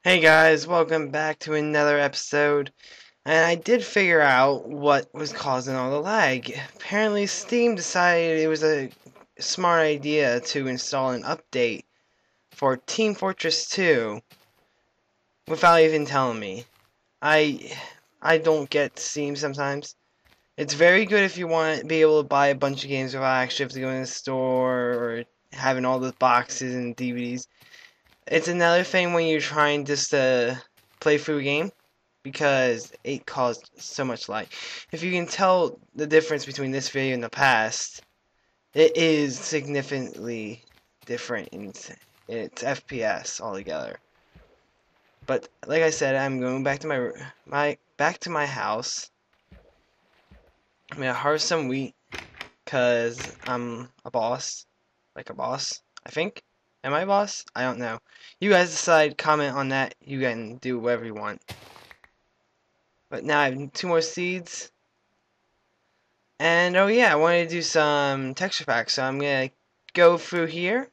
Hey guys, welcome back to another episode. And I did figure out what was causing all the lag. Apparently Steam decided it was a smart idea to install an update for Team Fortress 2 without even telling me. I I don't get Steam sometimes. It's very good if you want to be able to buy a bunch of games without actually have to go in the store or having all the boxes and DVDs. It's another thing when you're trying just to play through a game because it caused so much lag. If you can tell the difference between this video and the past, it is significantly different in its FPS altogether. But like I said, I'm going back to my house. I'm gonna harvest some wheat because I'm a boss, like a boss, I think. Am I a boss? I don't know. You guys decide, comment on that. You can do whatever you want. But now I have 2 more seeds. And oh yeah, I wanted to do some texture packs, so I'm gonna go through here.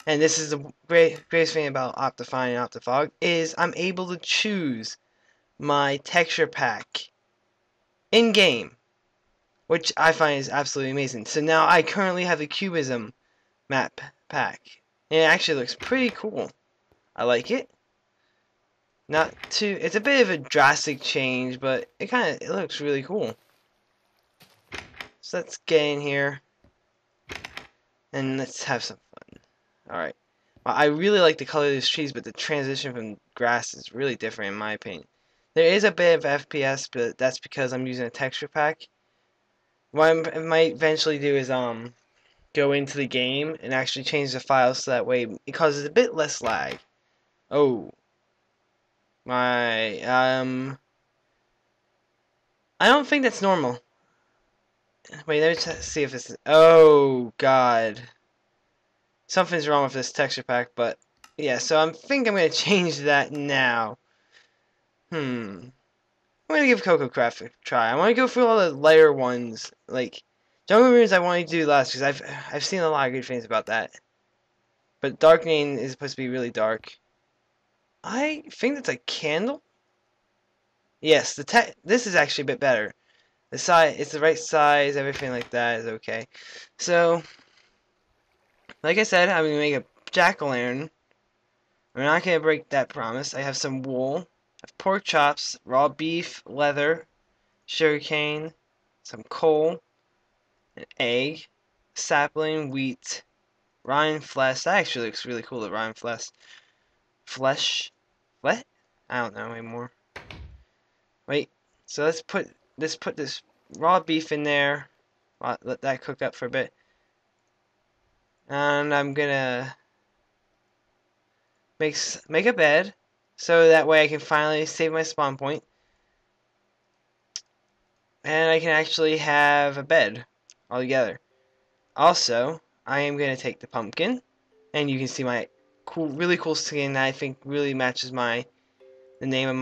And this is the greatest thing about Optifine and Optifog is I'm able to choose my texture pack in game, which I find is absolutely amazing. So now I currently have the Cubism map pack. And it actually looks pretty cool. I like it. Not too. It's a bit of a drastic change, but it looks really cool. So let's get in here and let's have some fun. All right. Well, I really like the color of these trees, but the transition from grass is really different in my opinion. There is a bit of FPS, but that's because I'm using a texture pack. What I might eventually do is go into the game and actually change the files so that way it causes a bit less lag. Oh. My, I don't think that's normal. Wait, let me see if it's, oh, God. Something's wrong with this texture pack, but, yeah, so I think I'm going to change that now. I'm going to give Cocoa Craft a try. I want to go through all the lighter ones, like, Jungle Ruins I wanted to do last, because I've seen a lot of good things about that. But Darkening is supposed to be really dark. I think that's a candle? Yes, this is actually a bit better. The size, it's the right size, everything like that is okay. So, like I said, I'm gonna make a jack-o'-lantern. I'm not gonna break that promise. I have some wool, I have pork chops, raw beef, leather, sugarcane, some coal, an egg, sapling, wheat, rotten flesh. That actually looks really cool. The rotten flesh. Flesh. What? I don't know anymore. Wait. So let's put this raw beef in there. Let that cook up for a bit. And I'm gonna make a bed so that way I can finally save my spawn point. And I can actually have a bed altogether. Also, I am gonna take the pumpkin, and you can see my really cool skin that I think really matches the name of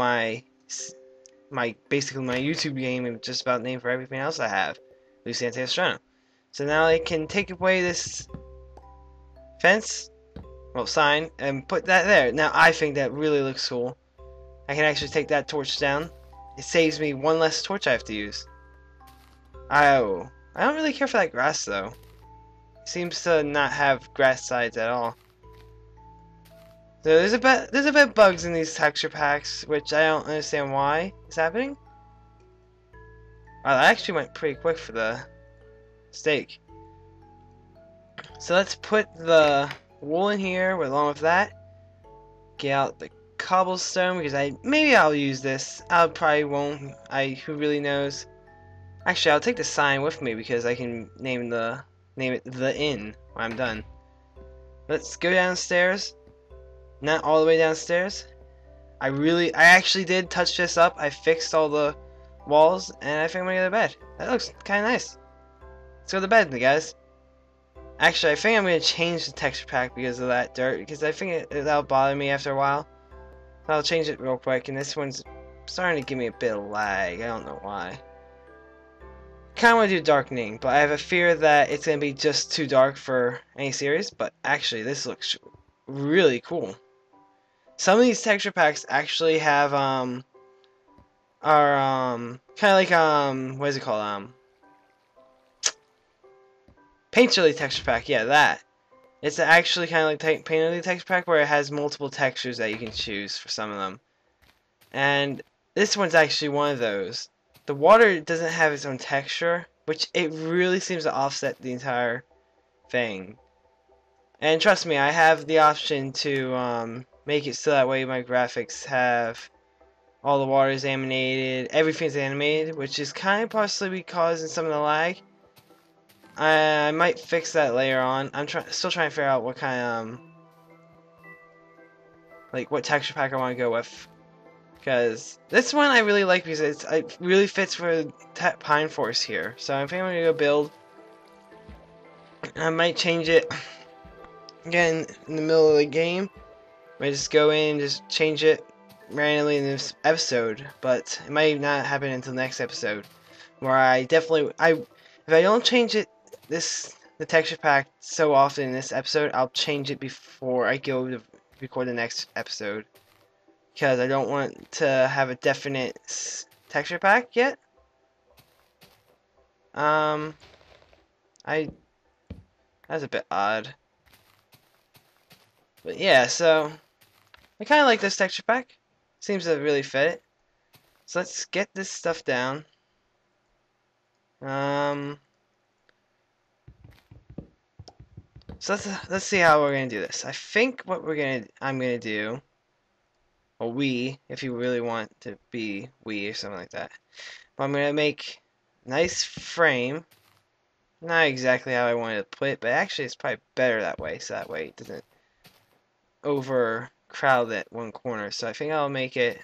basically my YouTube game and just about name for everything else I have, LucenteEstreno. So now I can take away this fence, well, sign, and put that there. Now I think that really looks cool. I can actually take that torch down. It saves me one less torch I have to use. Oh, I don't really care for that grass though. It seems to not have grass sides at all. So there's a bit of bugs in these texture packs, which I don't understand why it's happening. Wow, that actually went pretty quick for the steak. So let's put the wool in here along with that. Get out the cobblestone because maybe I'll use this. I probably won't. Who really knows? Actually, I'll take the sign with me because I can name it the inn when I'm done. Let's go downstairs. Not all the way downstairs. I actually did touch this up. I fixed all the walls, and I think I'm gonna go to bed. That looks kind of nice. Let's go to bed, guys. Actually, I think I'm gonna change the texture pack because of that dirt, because I think that'll bother me after a while. So I'll change it real quick, and this one's starting to give me a bit of lag. I don't know why. Kind of want to do darkening, but I have a fear that it's gonna be just too dark for any series. But actually, this looks really cool. Some of these texture packs actually have are kind of like what is it called, paint chili texture pack. Yeah, that. It's actually kind of like paint chili texture pack where it has multiple textures that you can choose for some of them. And this one's actually one of those. The water doesn't have its own texture, which it really seems to offset the entire thing. And trust me, I have the option to make it so that way my graphics have all the water is animated, everything's animated, which is kind of possibly causing some of the lag. I might fix that later on. I'm still trying to figure out what kind of like what texture pack I want to go with. Because this one I really like because it really fits for Pine Forest here. So I think I'm gonna go build. I might change it again in the middle of the game. I might just go in and just change it randomly in this episode, but it might not happen until next episode. Where I definitely if I don't change it the texture pack so often in this episode, I'll change it before I go to record the next episode. Because I don't want to have a definite texture pack yet. That's a bit odd. But yeah, so I kind of like this texture pack. Seems to really fit it. So let's get this stuff down. So let's see how we're gonna do this. I think what I'm gonna do, or we, if you really want to be we or something like that. But I'm gonna make a nice frame. Not exactly how I wanted to put it, but actually it's probably better that way, so that way it doesn't overcrowd that one corner. So I think I'll make it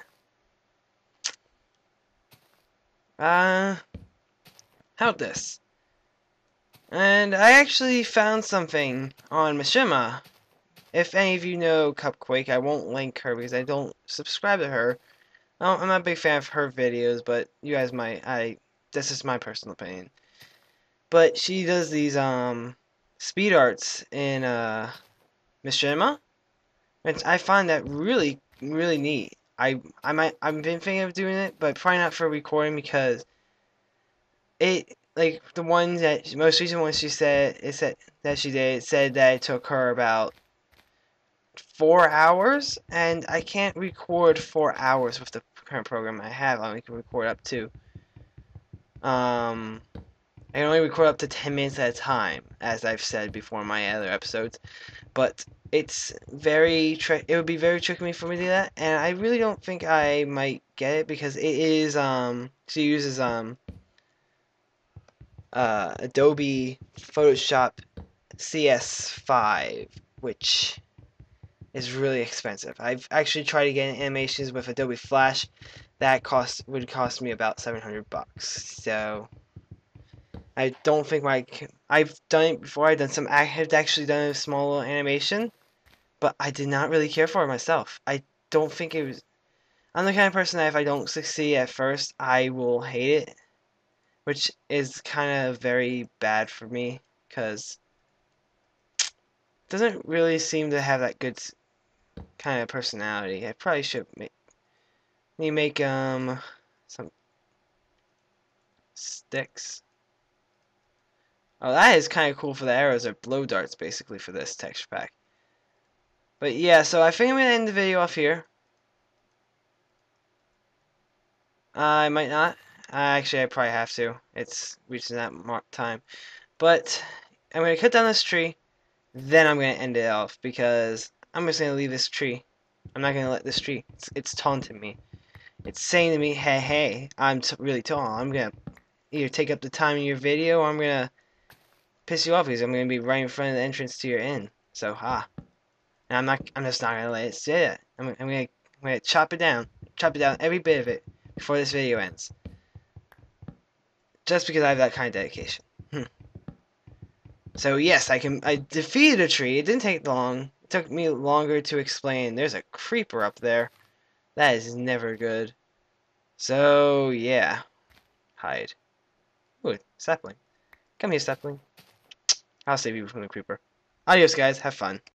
how about this? And I actually found something on Mishima. If any of you know Cupquake, I won't link her because I don't subscribe to her. I'm not a big fan of her videos, but you guys might. This is my personal opinion. But she does these speed arts in Mishima, and I find that really neat. I've been thinking of doing it, but probably not for recording because it like the one that most recent one she said that she did said that it took her about 4 hours, and I can't record 4 hours with the current program I have. I only can record up to I can only record up to 10 minutes at a time, as I've said before in my other episodes. But it's it would be very tricky for me to do that, and I really don't think I might get it because it is she uses Adobe Photoshop CS5, which is really expensive. I've actually tried to get animations with Adobe Flash. That would cost me about $700. So I don't think I've done it before. I have actually done a small little animation, but I did not really care for it myself. I don't think it was. I'm the kind of person that if I don't succeed at first, I will hate it, which is kind of very bad for me because it doesn't really seem to have that good kind of personality. I probably should make some sticks. Oh, that is kind of cool for the arrows. They're blow darts basically for this texture pack. But yeah, so I think I'm gonna end the video off here. I might not. Actually, I probably have to. It's reaching that time. But I'm gonna cut down this tree. Then I'm gonna end it off because I'm just gonna leave this tree. I'm not gonna let this tree. It's taunting me. It's saying to me, "Hey, hey, I'm really tall. I'm gonna either take up the time in your video, or I'm gonna piss you off because I'm gonna be right in front of the entrance to your inn." So, and I'm just not gonna let it sit. I'm gonna chop it down every bit of it before this video ends. Just because I have that kind of dedication. So yes, I defeated a tree. It didn't take long. It took me longer to explain. There's a creeper up there. That is never good. So yeah, hide. Ooh, sapling. Come here, sapling. I'll save you from the creeper. Adios, guys. Have fun.